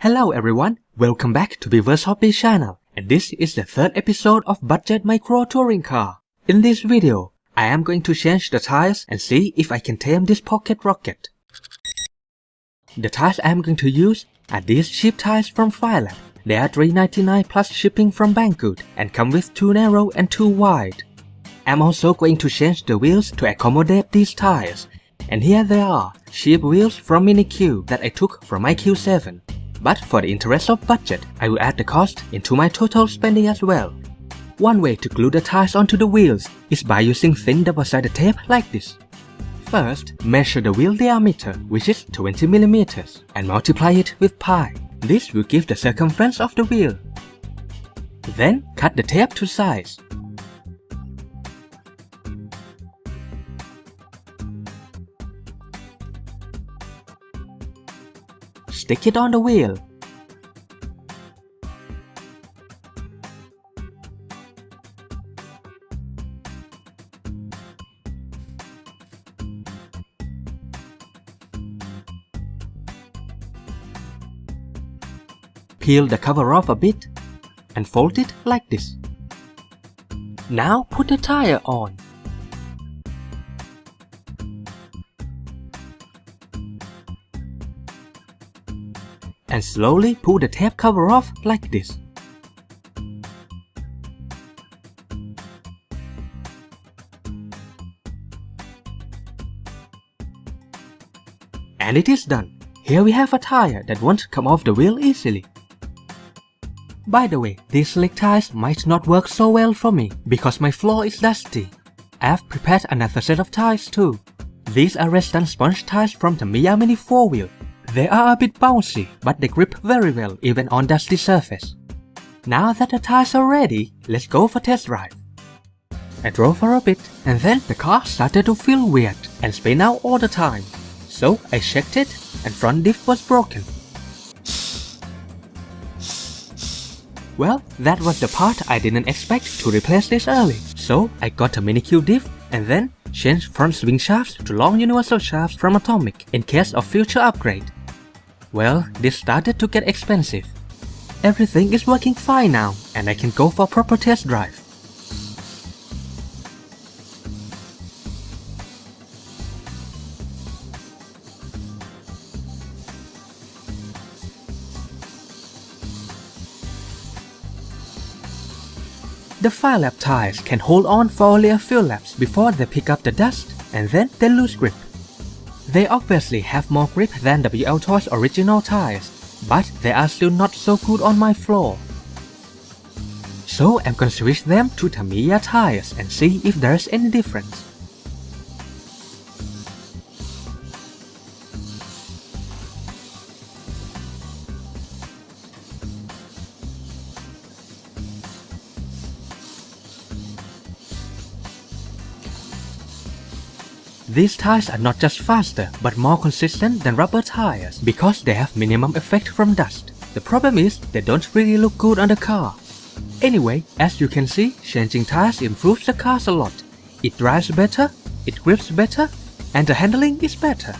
Hello everyone, welcome back to Beaver's Hobby channel, and this is the third episode of Budget Micro Touring Car. In this video, I am going to change the tires and see if I can tame this pocket rocket. The tires I am going to use are these cheap tires from Tyres. They are $3.99 plus shipping from Banggood and come with 2 narrow and 2 wide. I'm also going to change the wheels to accommodate these tires. And here they are, cheap wheels from Mini Q that I took from my Q7. But for the interest of budget, I will add the cost into my total spending as well. One way to glue the tires onto the wheels is by using thin double-sided tape like this. First, measure the wheel diameter, which is 20 mm, and multiply it with pi. This will give the circumference of the wheel. Then, cut the tape to size. Stick it on the wheel. Peel the cover off a bit and fold it like this. Now put the tire on. And slowly pull the tape cover off like this. And it is done. Here we have a tire that won't come off the wheel easily. By the way, these slick tires might not work so well for me because my floor is dusty. I've prepared another set of tires too. These are reston sponge tires from Tamiya Mini 4-wheel. They are a bit bouncy, but they grip very well even on dusty surface. Now that the tires are ready, let's go for test drive. I drove for a bit, and then the car started to feel weird and spin out all the time. So I checked it, and front diff was broken. Well, that was the part I didn't expect to replace this early. So I got a Mini Q diff, and then changed front swing shafts to long universal shafts from Atomic in case of future upgrade. Well, this started to get expensive. Everything is working fine now, and I can go for proper test drive. The 5-lap tires can hold on for only a few laps before they pick up the dust, and then they lose grip. They obviously have more grip than WLtoys original tires, but they are still not so good on my floor. So I'm gonna switch them to Tamiya tires and see if there's any difference. These tires are not just faster, but more consistent than rubber tires because they have minimum effect from dust. The problem is, they don't really look good on the car. Anyway, as you can see, changing tires improves the cars a lot. It drives better, it grips better, and the handling is better.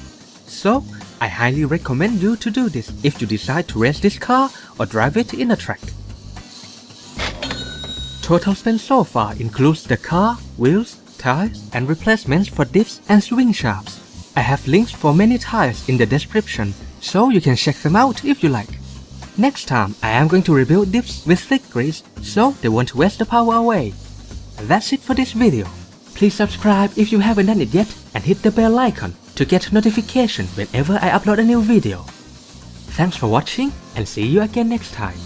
So, I highly recommend you to do this if you decide to race this car or drive it in a track. Total spend so far includes the car, wheels, tires, and replacements for diffs and swing shafts. I have links for many tires in the description, so you can check them out if you like. Next time, I am going to rebuild diffs with thick grease, so they won't waste the power away. That's it for this video. Please subscribe if you haven't done it yet, and hit the bell icon to get notification whenever I upload a new video. Thanks for watching, and see you again next time.